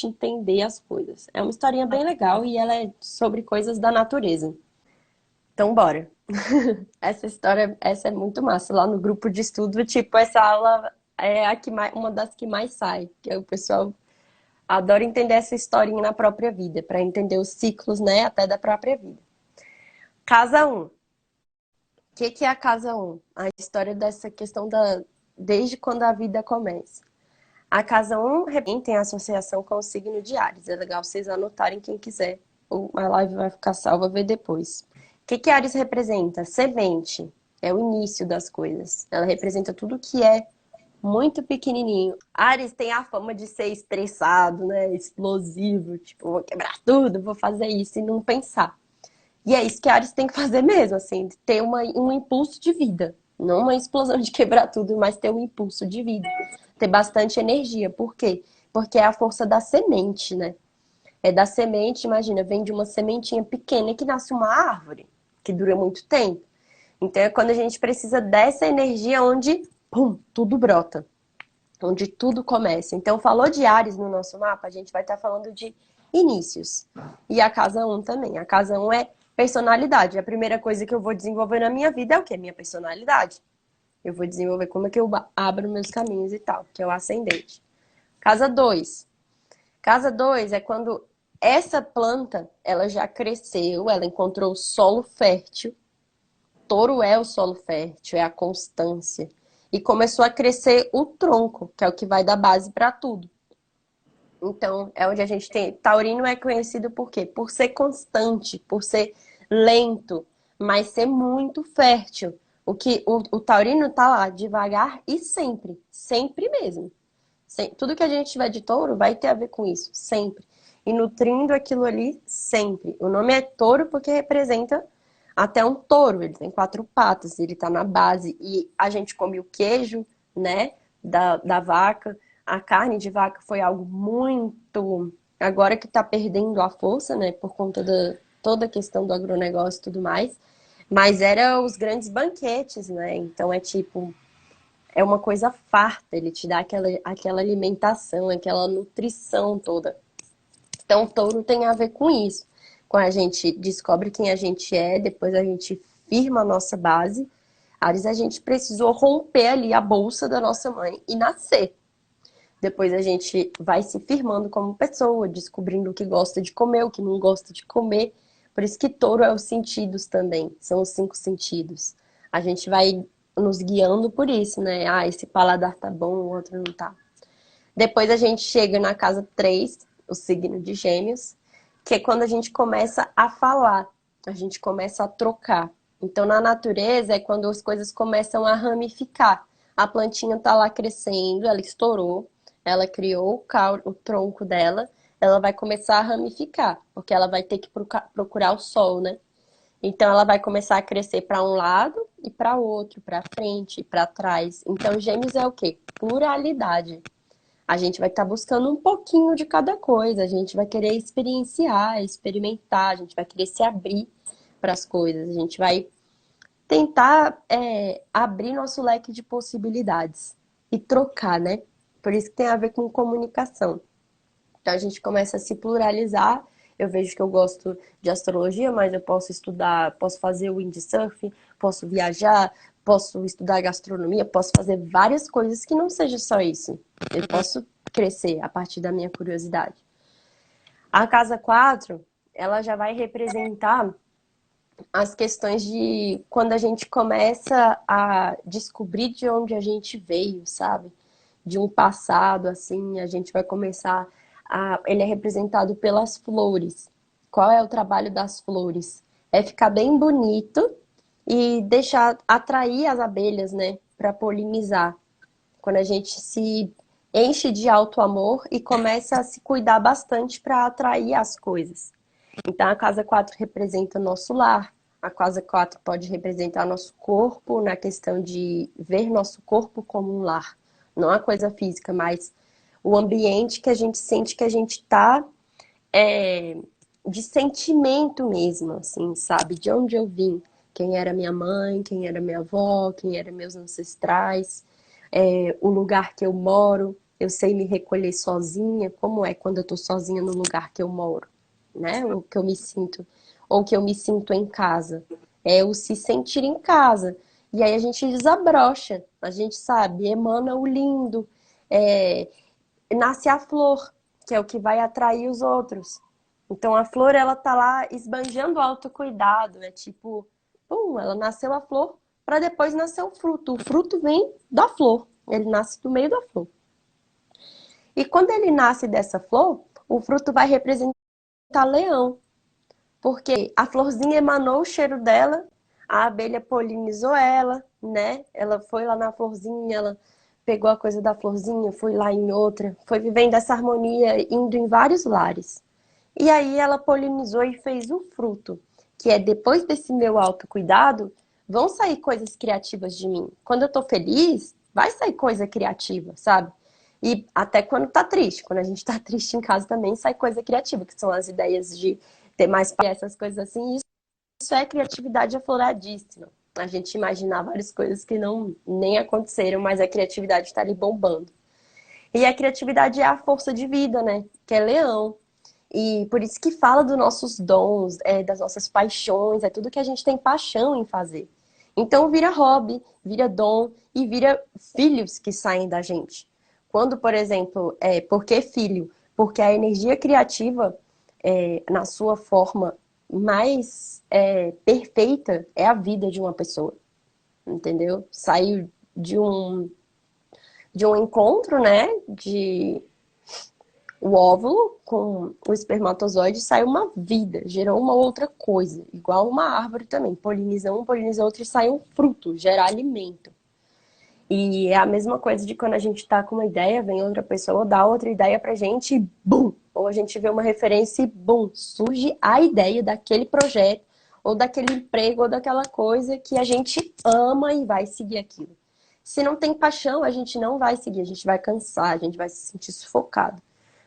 entender as coisas. É uma historinha bem legal e ela é sobre coisas da natureza. Então, bora. Essa história, essa é muito massa. Lá no grupo de estudo, tipo, essa aula é a que mais, uma das que mais sai, que é o pessoal adora entender essa historinha na própria vida, para entender os ciclos, né, até da própria vida. Casa um. O que é a casa um? A história dessa questão da desde quando a vida começa. A casa um tem associação com o signo de Áries. É legal vocês anotarem quem quiser. A live vai ficar salva, ver depois. O que Áries representa? Semente. É o início das coisas. Ela representa tudo que é muito pequenininho. Áries tem a fama de ser estressado, né? Explosivo. Tipo, vou quebrar tudo, vou fazer isso e não pensar. E é isso que Ares tem que fazer mesmo, assim, ter um impulso de vida. Não uma explosão de quebrar tudo, mas ter um impulso de vida. Ter bastante energia. Por quê? Porque é a força da semente, né? É da semente, imagina, vem de uma sementinha pequena que nasce uma árvore, que dura muito tempo. Então é quando a gente precisa dessa energia onde, pum, tudo brota. Onde tudo começa. Então, falou de Ares no nosso mapa, a gente vai estar falando de inícios. E a casa um também. A casa um é personalidade. A primeira coisa que eu vou desenvolver na minha vida é o quê? Minha personalidade. Eu vou desenvolver como é que eu abro meus caminhos e tal, que é o ascendente. Casa 2. Casa 2 é quando essa planta, ela já cresceu, ela encontrou o solo fértil. Touro é o solo fértil, é a constância. E começou a crescer o tronco, que é o que vai dar base para tudo. Então, é onde a gente tem. Taurino é conhecido por quê? Por ser constante, por ser lento, mas ser muito fértil. O taurino tá lá devagar e sempre, sempre mesmo. Tudo que a gente tiver de touro vai ter a ver com isso, sempre. E nutrindo aquilo ali sempre. O nome é touro porque representa até um touro. Ele tem quatro patas, ele tá na base. E a gente come o queijo, né, da vaca. A carne de vaca foi algo muito. Agora que tá perdendo a força, né, por conta da toda a questão do agronegócio e tudo mais. Mas era os grandes banquetes, né? Então é tipo é uma coisa farta, ele te dá aquela alimentação, aquela nutrição toda. Então, touro tem a ver com isso. Quando a gente descobre quem a gente é, depois a gente firma a nossa base. Ares, a gente precisou romper ali a bolsa da nossa mãe e nascer. Depois a gente vai se firmando como pessoa, descobrindo o que gosta de comer, o que não gosta de comer. Por isso que touro é os sentidos também, são os cinco sentidos. A gente vai nos guiando por isso, né? Ah, esse paladar tá bom, o outro não tá. Depois a gente chega na casa 3, o signo de Gêmeos, que é quando a gente começa a falar, a gente começa a trocar. Então, na natureza é quando as coisas começam a ramificar. A plantinha tá lá crescendo, ela estourou, ela criou o tronco dela, ela vai começar a ramificar, porque ela vai ter que procurar o sol, né? Então ela vai começar a crescer para um lado e para outro, para frente e para trás. Então Gêmeos é o quê? Pluralidade. A gente vai estar buscando um pouquinho de cada coisa, a gente vai querer experienciar, experimentar, a gente vai querer se abrir para as coisas, a gente vai tentar abrir nosso leque de possibilidades e trocar, né? Por isso que tem a ver com comunicação. Então a gente começa a se pluralizar. Eu vejo que eu gosto de astrologia, mas eu posso estudar, posso fazer windsurf, posso viajar, posso estudar gastronomia, posso fazer várias coisas que não seja só isso. Eu posso crescer a partir da minha curiosidade. A casa 4, ela já vai representar as questões de quando a gente começa a descobrir de onde a gente veio, sabe? De um passado, assim, a gente vai começar a. Ele é representado pelas flores. Qual é o trabalho das flores? É ficar bem bonito e deixar atrair as abelhas, né? Para polinizar. Quando a gente se enche de alto amor e começa a se cuidar bastante para atrair as coisas. Então, a casa 4 representa o nosso lar. A casa 4 pode representar nosso corpo, na questão de ver nosso corpo como um lar. Não a coisa física, mas o ambiente que a gente sente que a gente está de sentimento mesmo, assim, sabe? De onde eu vim. Quem era minha mãe, quem era minha avó, quem eram meus ancestrais, o lugar que eu moro. eu sei me recolher sozinha, como é quando eu tô sozinha no lugar que eu moro, né? O que eu me sinto, ou que eu me sinto em casa. É o se sentir em casa. E aí a gente desabrocha, a gente sabe, emana o lindo, é, nasce a flor, que é o que vai atrair os outros. Então a flor, ela tá lá esbanjando o autocuidado, é tipo, pum, ela nasceu a flor para depois nascer o fruto. O fruto vem da flor, ele nasce do meio da flor. E quando ele nasce dessa flor, o fruto vai representar leão, porque a florzinha emanou o cheiro dela, a abelha polinizou ela, né? Ela foi lá na florzinha, ela pegou a coisa da florzinha, foi lá em outra, foi vivendo essa harmonia, indo em vários lares. E aí ela polinizou e fez o fruto, que é depois desse meu autocuidado, vão sair coisas criativas de mim. Quando eu tô feliz, vai sair coisa criativa, sabe? E até quando tá triste, quando a gente tá triste em casa também sai coisa criativa, que são as ideias de ter mais essas coisas assim. Isso é criatividade afloradíssima. A gente imaginar várias coisas que não nem aconteceram, mas a criatividade está ali bombando. E a criatividade é a força de vida, né? Que é leão. E por isso que fala dos nossos dons, das nossas paixões, é tudo que a gente tem paixão em fazer. Então vira hobby, vira dom e vira filhos que saem da gente. Quando, por exemplo, por que filho? Porque a energia criativa, na sua forma mais perfeita, é a vida de uma pessoa, entendeu? Saiu de um encontro, né, de o óvulo com o espermatozoide sai uma vida, gerou uma outra coisa, igual uma árvore também. Poliniza um, poliniza outro e sai um fruto, gera alimento. E é a mesma coisa de quando a gente tá com uma ideia, vem outra pessoa, dá outra ideia pra gente e bum! Ou a gente vê uma referência e bum! Surge a ideia daquele projeto, ou daquele emprego, ou daquela coisa que a gente ama e vai seguir aquilo. Se não tem paixão, a gente não vai seguir, a gente vai cansar, a gente vai se sentir sufocado.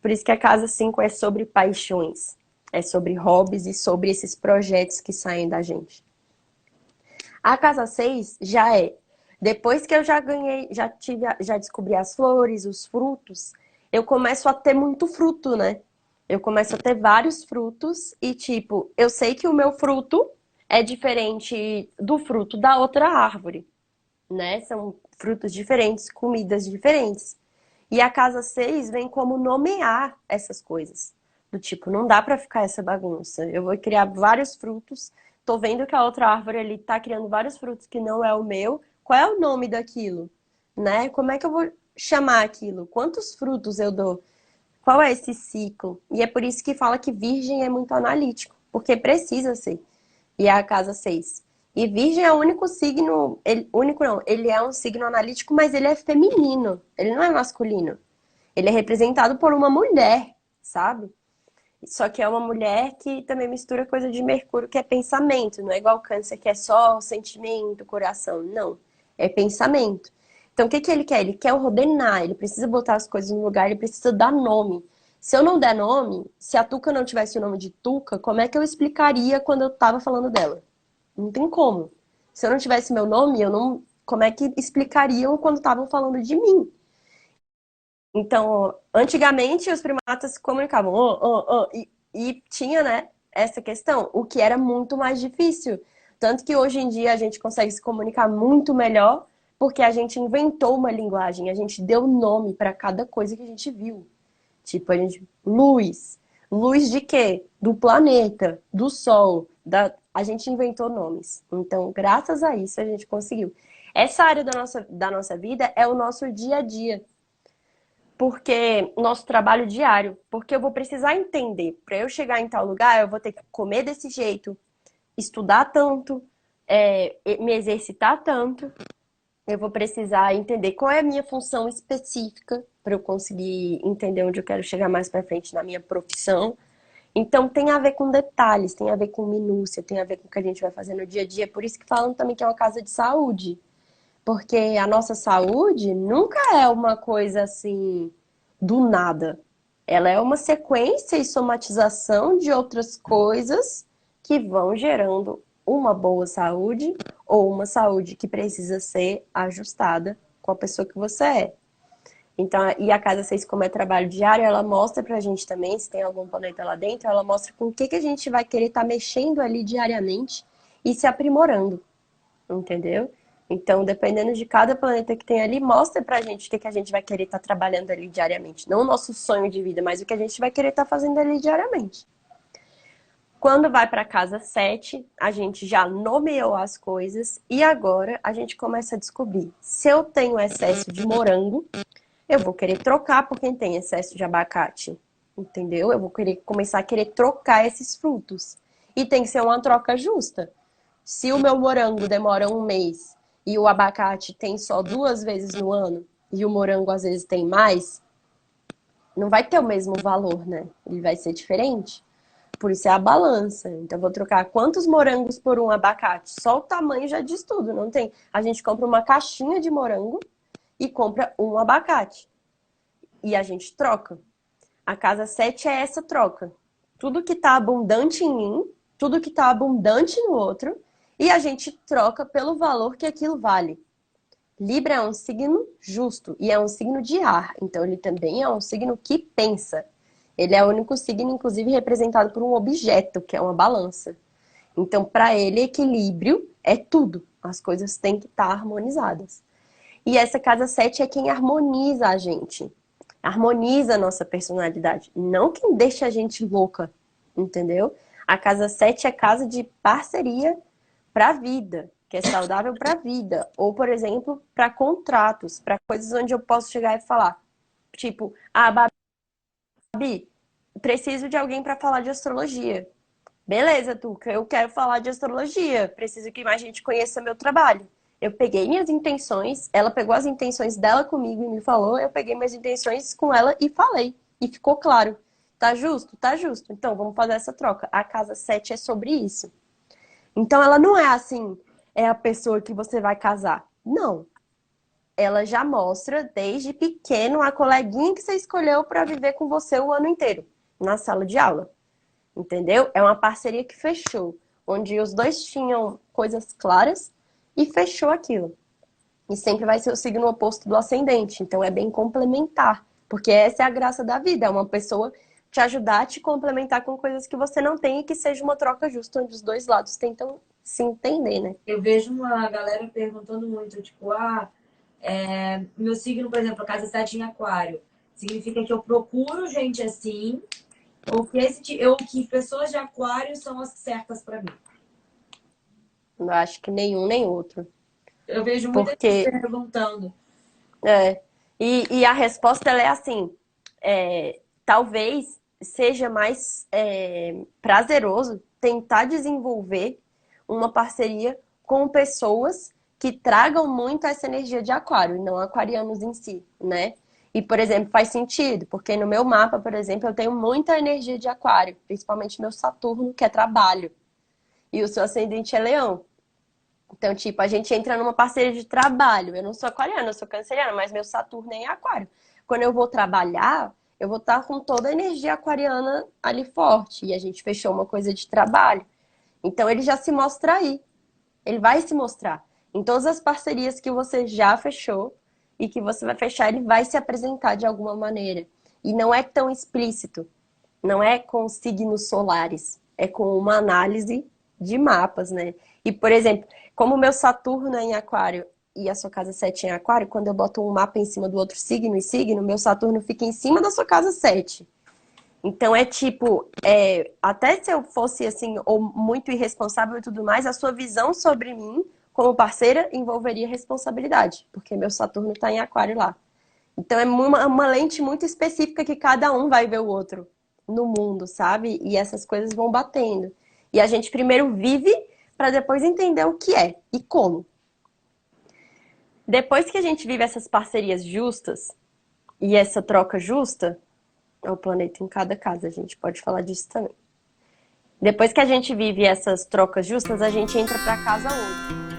Por isso que a casa 5 é sobre paixões, é sobre hobbies e sobre esses projetos que saem da gente. A casa 6 já é, depois que eu já ganhei, já descobri as flores, os frutos, eu começo a ter muito fruto, né? Eu começo a ter vários frutos e tipo, eu sei que o meu fruto é diferente do fruto da outra árvore, né? São frutos diferentes, comidas diferentes. E a casa 6 vem como nomear essas coisas. Do tipo, não dá pra ficar essa bagunça. Eu vou criar vários frutos. Tô vendo que a outra árvore ali tá criando vários frutos que não é o meu. Qual é o nome daquilo? Né? Como é que eu vou chamar aquilo? Quantos frutos eu dou? Qual é esse ciclo? E é por isso que fala que virgem é muito analítico, porque precisa ser. E é a casa 6. E Virgem é o único signo, único não, ele é um signo analítico, mas ele é feminino, ele não é masculino. Ele é representado por uma mulher, sabe? Só que é uma mulher que também mistura coisa de Mercúrio, que é pensamento, não é igual Câncer, que é só sentimento, coração. Não, é pensamento. Então, o que que ele quer? Ele quer ordenar, ele precisa botar as coisas no lugar, ele precisa dar nome. Se eu não der nome, se a Tuca não tivesse o nome de Tuca, como é que eu explicaria quando eu tava falando dela? Não tem como. Se eu não tivesse meu nome, eu não. Como é que explicariam quando estavam falando de mim? Então, antigamente os primatas se comunicavam, e tinha, né, essa questão, o que era muito mais difícil. Tanto que hoje em dia a gente consegue se comunicar muito melhor porque a gente inventou uma linguagem, a gente deu nome para cada coisa que a gente viu. Tipo, a gente. Luz. Luz de quê? Do planeta, do Sol. A gente inventou nomes. Então, graças a isso, a gente conseguiu. Essa área da nossa vida é o nosso dia a dia. Porque nosso trabalho diário. Porque eu vou precisar entender. Para eu chegar em tal lugar, eu vou ter que comer desse jeito, estudar tanto, me exercitar tanto. Eu vou precisar entender qual é a minha função específica para eu conseguir entender onde eu quero chegar mais para frente na minha profissão. Então tem a ver com detalhes, tem a ver com minúcia, tem a ver com o que a gente vai fazer no dia a dia. Por isso que falam também que é uma casa de saúde. Porque a nossa saúde nunca é uma coisa assim do nada. Ela é uma sequência e somatização de outras coisas que vão gerando uma boa saúde ou uma saúde que precisa ser ajustada com a pessoa que você é. Então, e a casa 6, como é trabalho diário, ela mostra pra gente também, se tem algum planeta lá dentro, ela mostra com o que a gente vai querer estar mexendo ali diariamente e se aprimorando, entendeu? Então, dependendo de cada planeta que tem ali, mostra pra gente o que a gente vai querer estar trabalhando ali diariamente. Não o nosso sonho de vida, mas o que a gente vai querer estar fazendo ali diariamente. Quando vai para casa 7, a gente já nomeou as coisas e agora a gente começa a descobrir. Se eu tenho excesso de morango, eu vou querer trocar por quem tem excesso de abacate. Entendeu? Eu vou começar a querer trocar esses frutos. E tem que ser uma troca justa. Se o meu morango demora um mês e o abacate tem só 2 vezes no ano e o morango às vezes tem mais, não vai ter o mesmo valor, né? Ele vai ser diferente. Por isso é a balança. Então, eu vou trocar quantos morangos por um abacate? Só o tamanho já diz tudo, não tem? A gente compra uma caixinha de morango e compra um abacate. E a gente troca. A casa 7 é essa troca. Tudo que está abundante em mim, tudo que está abundante no outro, e a gente troca pelo valor que aquilo vale. Libra é um signo justo e é um signo de ar. Então, ele também é um signo que pensa. Ele é o único signo, inclusive, representado por um objeto, que é uma balança. Então, para ele, equilíbrio é tudo. As coisas têm que estar harmonizadas. E essa casa 7 é quem harmoniza a gente. Harmoniza a nossa personalidade. Não quem deixa a gente louca, entendeu? A casa 7 é casa de parceria para a vida, que é saudável para a vida. Ou, por exemplo, para contratos, para coisas onde eu posso chegar e falar, tipo, Babi, preciso de alguém para falar de astrologia. Beleza, Tuca, eu quero falar de astrologia. Preciso que mais gente conheça meu trabalho. Eu peguei minhas intenções, ela pegou as intenções dela comigo e me falou, eu peguei minhas intenções com ela e falei. E ficou claro. Tá justo? Tá justo. Então, vamos fazer essa troca. A casa 7 é sobre isso. Então, ela não é assim, é a pessoa que você vai casar. Não. Ela já mostra desde pequeno a coleguinha que você escolheu para viver com você o ano inteiro, na sala de aula. Entendeu? É uma parceria que fechou, onde os dois tinham coisas claras e fechou aquilo. E sempre vai ser o signo oposto do ascendente, então é bem complementar, porque essa é a graça da vida, é uma pessoa te ajudar a te complementar com coisas que você não tem e que seja uma troca justa, onde os dois lados tentam se entender, né? Eu vejo uma galera perguntando muito, tipo, meu signo, por exemplo, a casa 7 em aquário. Significa que eu procuro gente assim, ou que pessoas de aquário são as certas para mim. Eu acho que nenhum nem outro. Eu vejo muita gente Porque perguntando. É, e a resposta ela é assim, talvez seja mais prazeroso tentar desenvolver uma parceria com pessoas que tragam muito essa energia de aquário, e não aquarianos em si, né? E, por exemplo, faz sentido, porque no meu mapa, por exemplo, eu tenho muita energia de aquário, principalmente meu Saturno, que é trabalho, e o seu ascendente é leão. Então, tipo, a gente entra numa parceria de trabalho. Eu não sou aquariana, eu sou canceriana, mas meu Saturno é em aquário. Quando eu vou trabalhar, eu vou estar com toda a energia aquariana ali forte. E a gente fechou uma coisa de trabalho. Então, ele já se mostra aí. Ele vai se mostrar. Em todas as parcerias que você já fechou e que você vai fechar, ele vai se apresentar de alguma maneira. E não é tão explícito. Não é com signos solares. É com uma análise de mapas, né? E, por exemplo, como o meu Saturno é em Aquário e a sua casa 7 é em Aquário, quando eu boto um mapa em cima do outro signo e signo, meu Saturno fica em cima da sua casa 7. Então é tipo, até se eu fosse assim, ou muito irresponsável e tudo mais, a sua visão sobre mim como parceira envolveria responsabilidade, porque meu Saturno está em Aquário lá. Então é uma lente muito específica que cada um vai ver o outro no mundo, sabe? E essas coisas vão batendo. E a gente primeiro vive para depois entender o que é e como. Depois que a gente vive essas parcerias justas e essa troca justa, é o planeta em cada casa, a gente pode falar disso também. Depois que a gente vive essas trocas justas, a gente entra para casa 11.